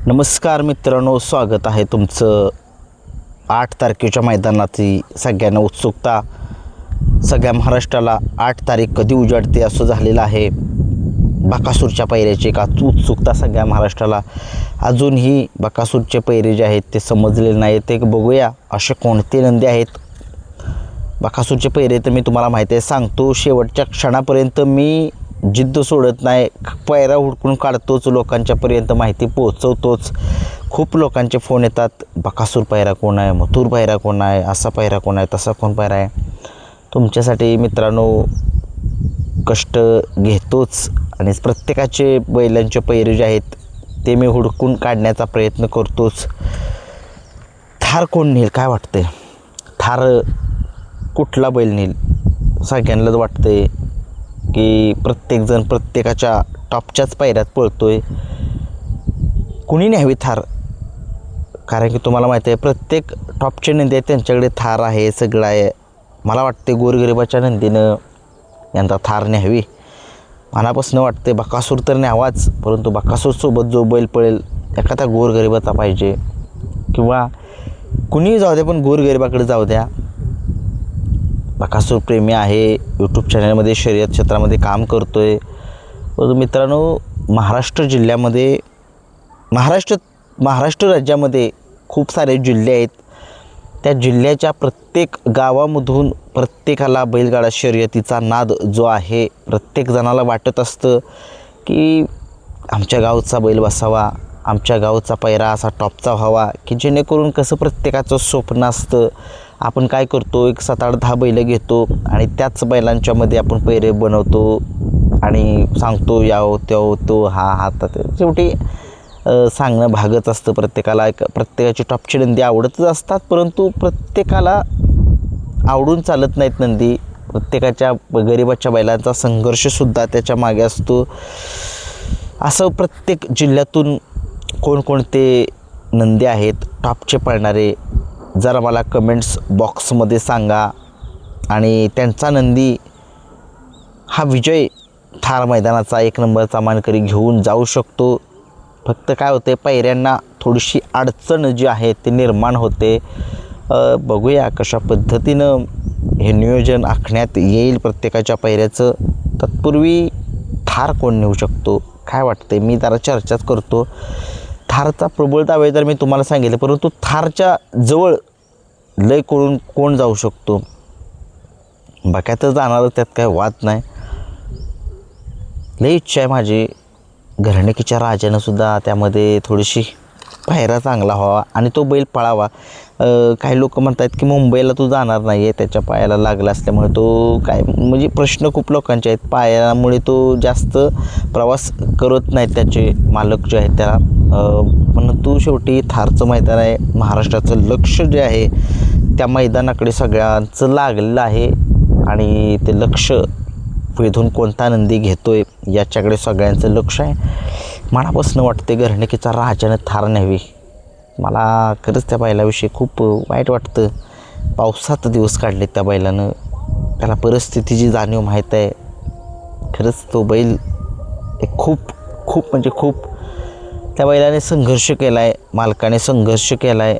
नमस्कार मित्रांनो, स्वागत आहे तुमचं 8 तारखेच्या मैदानाची सगळ्यांना उत्सुकता. सगळ्या महाराष्ट्राला 8 तारीख कधी उजाडते असं झालेलं आहे. बकासूरच्या पैऱ्याची का उत्सुकता सगळ्या महाराष्ट्राला. अजूनही बकासूरचे पैरे जे आहेत ते समजलेले नाहीत. ते बघूया असे कोणते नंदी आहेत. बकासूरचे पैरे तर मी तुम्हाला माहिती आहे, सांगतो शेवटच्या क्षणापर्यंत मी जिद्द सोडत नाही. पैरा हुडकून काढतोच, लोकांच्यापर्यंत माहिती पोहोचवतोच. खूप लोकांचे फोन येतात, बकासूर पैरा कोण आहे, मथुर पैरा कोण आहे, असा पैरा कोण आहे, तसा कोण पैरा आहे. तुमच्यासाठी मित्रांनो कष्ट घेतोच आणि प्रत्येकाचे बैलांचे पैरे जे आहेत ते मी हुडकून काढण्याचा प्रयत्न करतोच. थार कोण नेईल काय वाटते? थार कुठला बैल नेईल? सगळ्यांनाच वाटते की प्रत्येकजण प्रत्येकाच्या टॉपच्याच पायऱ्यात पळतोय. कुणी न्यावी थार? कारण की तुम्हाला माहिती आहे प्रत्येक टॉपचे नंदी आहेत त्यांच्याकडे थार आहे, सगळं आहे. मला वाटते गोरगरिबाच्या नंदीनं यंदा थार न्यावी. मनापासून वाटते बकासूर तर न्यावाच, परंतु बकासूरसोबत जो बैल पळेल एखादा गोरगरिबाचा पाहिजे, किंवा कुणीही जाऊ द्या पण गोरगरिबाकडे जाऊ द्या. बकासूर प्रेमी आहे, यूट्यूब चॅनलमध्ये शर्यत क्षेत्रामध्ये काम करतो आहे. परंतु मित्रांनो महाराष्ट्र जिल्ह्यामध्ये महाराष्ट्र राज्यामध्ये खूप सारे जिल्हे आहेत. त्या जिल्ह्याच्या प्रत्येक गावामधून प्रत्येकाला बैलगाडा शर्यतीचा नाद जो आहे, प्रत्येक जणाला वाटत असतं की आमच्या गावचा बैल बसावा, आमच्या गावचा पैरा असा टॉपचा व्हावा, की जेणेकरून कसं प्रत्येकाचं स्वप्न असतं. आपण काय करतो, एक 7-8-10 बैलं घेतो आणि त्याच बैलांच्यामध्ये आपण पैरे बनवतो आणि सांगतो याव त्यो तो हा शेवटी सांगणं भागच असतं. प्रत्येकाला प्रत्येकाची टॉपची नंदी आवडतच असतात, परंतु प्रत्येकाला आवडून चालत नाहीत नंदी. प्रत्येकाच्या गरिबाच्या बैलांचा संघर्षसुद्धा त्याच्या मागे असतो. असं प्रत्येक जिल्ह्यातून कोणकोणते नंदी आहेत टॉपचे पळणारे, जरा मला कमेंट्स बॉक्समध्ये सांगा. आणि त्यांचा नंदी हा विजय थार मैदानाचा 1 नंबरचा मानकरी घेऊन जाऊ शकतो. फक्त काय होते, पैऱ्यांना थोडीशी अडचण जी आहे ते निर्माण होते. बघूया कशा पद्धतीनं हे नियोजन आखण्यात येईल प्रत्येकाच्या पैऱ्याचं. तत्पूर्वी थार कोण नेऊ शकतो काय वाटते? मी जरा चर्चाच करतो. थारचा प्रबळ दावे तर मी तुम्हाला सांगितलं, परंतु थारच्या जवळ लय करून कोण जाऊ शकतो? बक्या तर जाणार, त्यात काय वाद नाही. लय इच्छा आहे माझी घरणिकीच्या राजानंसुद्धा त्यामध्ये थोडीशी पायरा चांगला व्हावा आणि तो बैल पळावा. काही लोक म्हणतात की मुंबईला तो जाणार नाही आहे, त्याच्या पायाला लागला असल्यामुळे तो काय, म्हणजे प्रश्न खूप लोकांचे आहेत. पायामुळे तो जास्त प्रवास करत नाहीत त्याचे मालक जे आहेत त्याला. परंतु शेवटी थारचं मैदान आहे, महाराष्ट्राचं लक्ष जे आहे त्या मैदानाकडे सगळ्यांचं लागलेलं आहे आणि ते लक्ष वेधून कोणता नंदी घेतोय याच्याकडे सगळ्यांचं लक्ष आहे. मनापासून वाटते घरणिकीचा राजानं थार न्यावी. मला खरंच त्या बैलाविषयी खूप वाईट वाटतं. पावसात दिवस काढले त्या बैलानं, त्याला परिस्थितीची जाणीव माहीत आहे. खरंच तो बैल एक खूप म्हणजे खूप त्या बैलाने संघर्ष केला आहे, मालकाने संघर्ष केला आहे.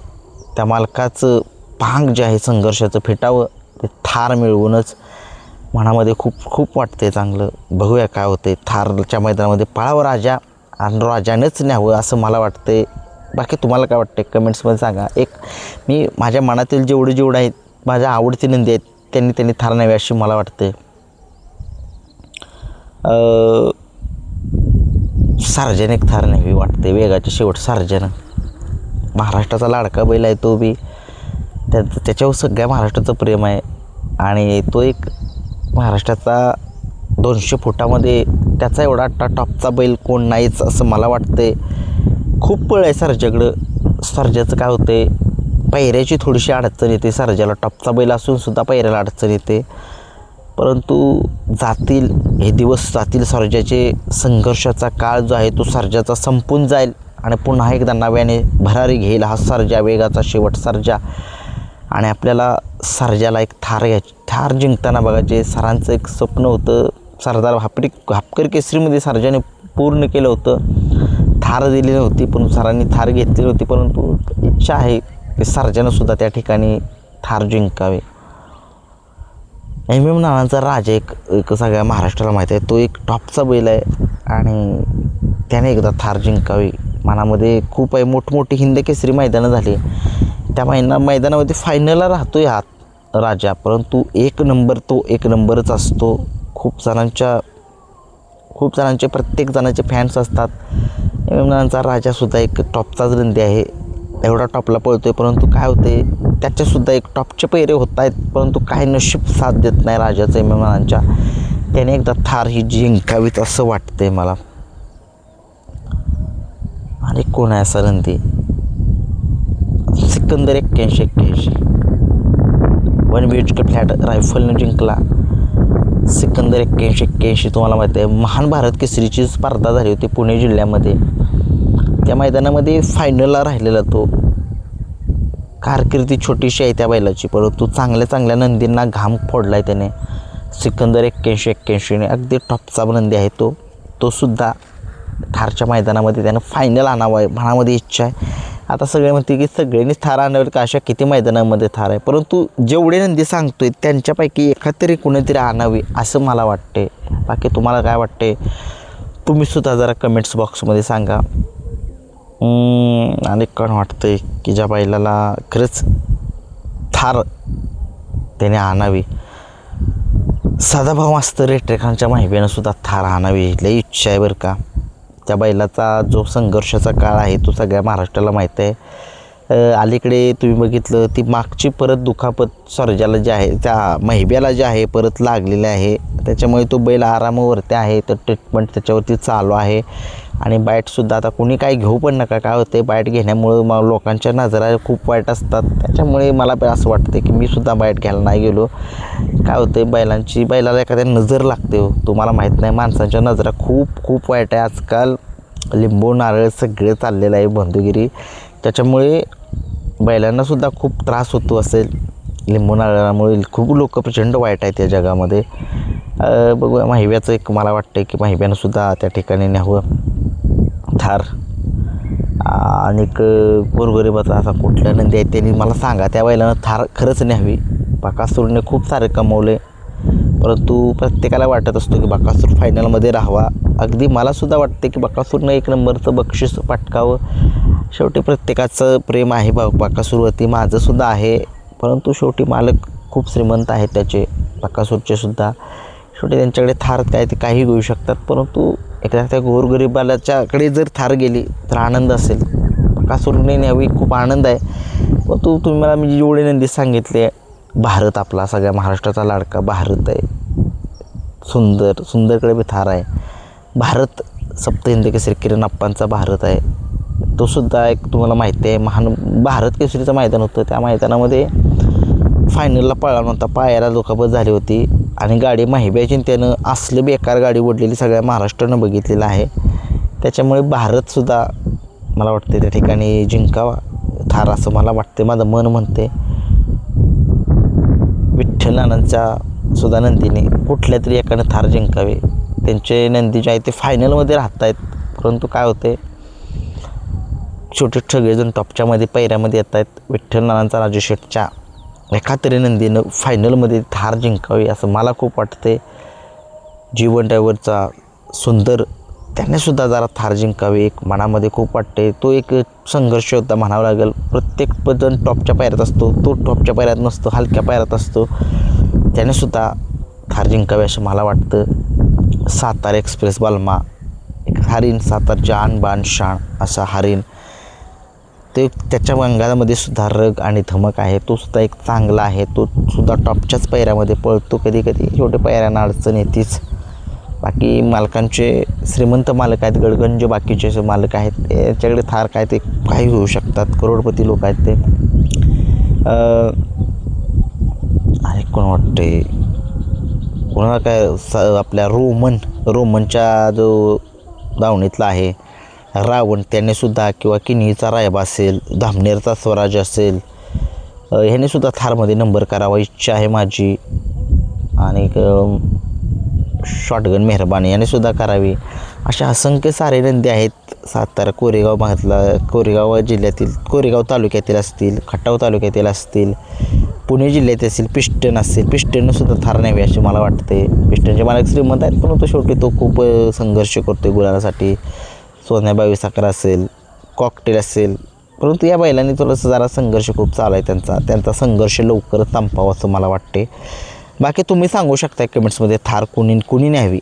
त्या मालकाचं भांग जे आहे संघर्षाचं फिटावं, ते थार मिळवूनच मनामध्ये खूप वाटते चांगलं. बघूया काय होते. थारच्या मैदानामध्ये पळावं राजा आणि राजानेच न्यावं असं मला वाटते. बाकी तुम्हाला काय वाटते कमेंट्समध्ये सांगा. मी माझ्या मनातील जेवढे आहेत माझ्या आवडती नंदी आहेत त्यांनी थार न्यावी अशी मला वाटते. सार्वजनिक थार न्यावी वाटते. वेगाचे शेवट सार्वजन महाराष्ट्राचा लाडका बैल आहे तो बी. त्याच्यावर सगळ्या महाराष्ट्राचं प्रेम आहे आणि तो एक महाराष्ट्राचा 200 फुटामध्ये त्याचा एवढा टॉपचा बैल कोण नाहीच असं मला वाटते. खूप पळ आहे सर्जाकडं. सर्जाचं काय होते, पैऱ्याची थोडीशी अडचण येते. सर्जाला टॉपचा बैल असूनसुद्धा पैऱ्याला अडचण येते, परंतु हे दिवस जातील. सर्जाचे संघर्षाचा काळ जो आहे तो सर्जाचा संपून जाईल आणि पुन्हा एकदा नव्याने भरारी घेईल हा सर्जा, वेगाचा शेवट सर्जा. आणि आपल्याला सर्जाला एक थार जिंकताना बघायचे. सरांचं एक स्वप्न होतं, सरदार हापकर केसरीमध्ये सर्जाने पूर्ण केलं होतं. थार दिली नव्हती, पण सरांनी थार घेतली नव्हती, परंतु इच्छा आहे की सर्जानंसुद्धा त्या ठिकाणी थार जिंकावे. एम एम नानांचा राजा एक सगळ्या महाराष्ट्राला माहीत आहे, तो एक टॉपचा बैल आहे आणि त्याने एकदा थार जिंकावी मनामध्ये खूप आहे. मोठमोठी हिंद केसरी मैदानं झाली, त्या मैदानामध्ये फायनलला राहतो आहे हा राजा, परंतु एक नंबर तो एक नंबरच असतो. खूप जणांचे प्रत्येक जणांचे फॅन्स असतात. एम एम नानांचा राजासुद्धा एक टॉपचाच नंदी आहे, एवढा टॉपला पळतो आहे, परंतु काय होते त्याच्यासुद्धा एक टॉपचे पैरे होत आहेत, परंतु काही नशीब साथ देत नाही राजाचं एम एम नानांच्या. त्याने एकदा थार ही जिंकावीत असं वाटतंय मला. आणि कोण आहे असा नंदी? सिकंदर 81-81 1 BHK फ्लॅट रायफलनं जिंकला. सिकंदर 81-81 तुम्हाला माहिती आहे, महान भारत केसरीची स्पर्धा झाली होती पुणे जिल्ह्यामध्ये. त्या मैदानामध्ये फायनलला राहिलेला तो. कारकिर्दी छोटीशी आहे त्या बैलाची, परंतु चांगल्या नंदींना घाम फोडला आहे त्याने. सिकंदर 81-81ने अगदी टॉपचा नंदी आहे तो सुद्धा थारच्या मैदानामध्ये त्यानं फायनल आणावं आहे मनामध्ये इच्छा आहे. आता सगळे म्हणते की सगळ्यांनीच थार आणावेत का, अशा किती मैदानामध्ये थार आहे, परंतु जेवढे नंदी सांगतोय त्यांच्यापैकी एखादरी कुणीतरी आणावी असं मला वाटते. बाकी तुम्हाला काय वाटते तुम्हीसुद्धा जरा कमेंट्स बॉक्समध्ये सांगा. आणि कोण वाटतंय की ज्या बैलाला खरंच थार त्याने आणावी? सदाभाऊ मास्तर रेटरेखांच्या माहितीनंसुद्धा थार आणावी लई इच्छा आहे बरं का. त्या बैलाचा जो संघर्षाचा काळ आहे तो सगळ्या महाराष्ट्राला माहीत आहे. अलीकडे तुम्ही बघितलं ती मागची परत दुखापत सर्जाला जे आहे त्या महिब्याला जे आहे परत लागलेले आहे, त्याच्यामुळे तो बैल आरामावरती आहे. तर ट्रीटमेंट त्याच्यावरती चालू आहे. आणि बाईटसुद्धा आता कोणी काही घेऊ पण नका, काय होते बाईट घेण्यामुळं मग लोकांच्या नजरा खूप वाईट असतात, त्याच्यामुळे मला असं वाटतं की मी सुद्धा बाईट घ्यायला नाही गेलो. काय होते बैलाला एखाद्या नजर लागते हो, तुम्हाला माहीत नाही, माणसांच्या नजरा खूप वाईट आहे आजकाल. लिंबू नारळ सगळे चाललेलं आहे बंधुगिरी, त्याच्यामुळे बैलांनासुद्धा खूप त्रास होतो असेल. लिंबू नारळामुळे खूप लोक प्रचंड वाईट आहेत या जगामध्ये. बघूया महिब्याचं एक मला वाटतं की महिब्यानंसुद्धा त्या ठिकाणी न्यावं थार. आणि गोरगरिबाचा असा कुठल्या नंदी आहे त्यांनी मला सांगा, त्या बैलानं थार खरंच न्यावी. बकासूरने खूप सारे कमवले, परंतु प्रत्येकाला वाटत असतो की बकासूर फायनलमध्ये राहावा. अगदी मलासुद्धा वाटते की बकासूरनं एक नंबरचं बक्षीस पटकावं. शेवटी प्रत्येकाचं प्रेम आहे बकासूरवरती, माझंसुद्धा आहे, परंतु शेवटी मालक खूप श्रीमंत आहेत त्याचे बकासूरचेसुद्धा. शेवटी त्यांच्याकडे थार काय ते काही घेऊ शकतात, परंतु एकदा त्या गोरगरिबाच्याकडे जर थार गेली तर आनंद असेल. बकासूरने न्यावी, खूप आनंद आहे. परंतु तुम्ही मला मी जेवढे नंदी सांगितले, भारत आपला सगळ्या महाराष्ट्राचा लाडका भारत आहे, सुंदरकडे बी थार आहे. भारत सप्तहिंद केसरी किरण अप्पांचा भारत आहे, तो सुद्धा एक तुम्हाला माहिती आहे महान भारत केसरीचं मैदान होतं. त्या मैदानामध्ये फायनलला पळाला नव्हता, पायाला दुखापत झाली होती आणि गाडी महिब्याची त्यानं असलं बेकार गाडी ओढलेली सगळ्या महाराष्ट्रानं बघितलेलं आहे. त्याच्यामुळे भारतसुद्धा मला वाटते त्या ठिकाणी जिंकावा थार असं मला वाटते, माझं मन म्हणते. विठ्ठल नानांच्या सुद्धा नंदीने कुठल्या तरी एकानं थार जिंकावे. त्यांचे नंदी जे आहे ते फायनलमध्ये राहत आहेत, परंतु काय होते छोटे सगळेजण टॉपच्यामध्ये पैऱ्यामध्ये येत आहेत. विठ्ठल नानांचा राजूशेठच्या एका तरी नंदीनं फायनलमध्ये थार जिंकावी असं मला खूप वाटते. जीवन ड्रायव्हरचा सुंदर त्यानेसुद्धा जरा थार जिंकावी एक मनामध्ये खूप वाटते. तो एक संघर्ष होता म्हणावं लागेल. प्रत्येक जण टॉपच्या पायऱ्यात असतो, तो टॉपच्या पायऱ्यात नसतो, हलक्या पायऱ्यात असतो. त्यानेसुद्धा थार जिंकावी असं मला वाटतं. सातारा एक्सप्रेस बालमा एक हरीण, सातारची आन बान शान असा हरीण, ते त्याच्या अंगामध्ये सुद्धा रग आणि धमक आहे, तो सुद्धा एक चांगला आहे. तो सुद्धा टॉपच्याच पायऱ्यामध्ये पळतो. कधी शेवटी पायऱ्यांना अडचण येतीच. बाकी मालकांचे श्रीमंत मालक आहेत, गडगंज बाकीचे मालक आहेत, त्याच्याकडे थार काय ते काही होऊ शकतात, करोडपती लोक आहेत ते. आणि कोण वाटते कोणाला काय आपल्या रोमनच्या जो दावणीतला आहे रावण, त्यानेसुद्धा किंवा किनीचा रायबा असेल, धामनेरचा स्वराज असेल, ह्यानेसुद्धा थारमध्ये नंबर करावा इच्छा आहे माझी. आणि शॉटगन मेहरबानी यानेसुद्धा करावी. अशा असंख्य सारे नंदी आहेत सातारा कोरेगाव भागातला, कोरेगाव जिल्ह्यातील, कोरेगाव तालुक्यातील असतील, खटाव तालुक्यातील असतील, पुणे जिल्ह्यात असेल, पिस्टन असेल. पिस्टनसुद्धा थार न्यावी असे मला वाटते. पिस्टनचे मालक श्रीमंत आहेत, परंतु शेवटी तो खूप संघर्ष करतो गुलालासाठी. सोन्याबाई साखर असेल, कॉकटेल असेल, परंतु या बैलांनी थोडंसं जरा संघर्ष खूप चालू आहे त्यांचा संघर्ष लवकरच संपावा असं मला वाटते. बाकी तुम्ही सांगू शकता कमेंट्समध्ये थार कुणी न्यावी.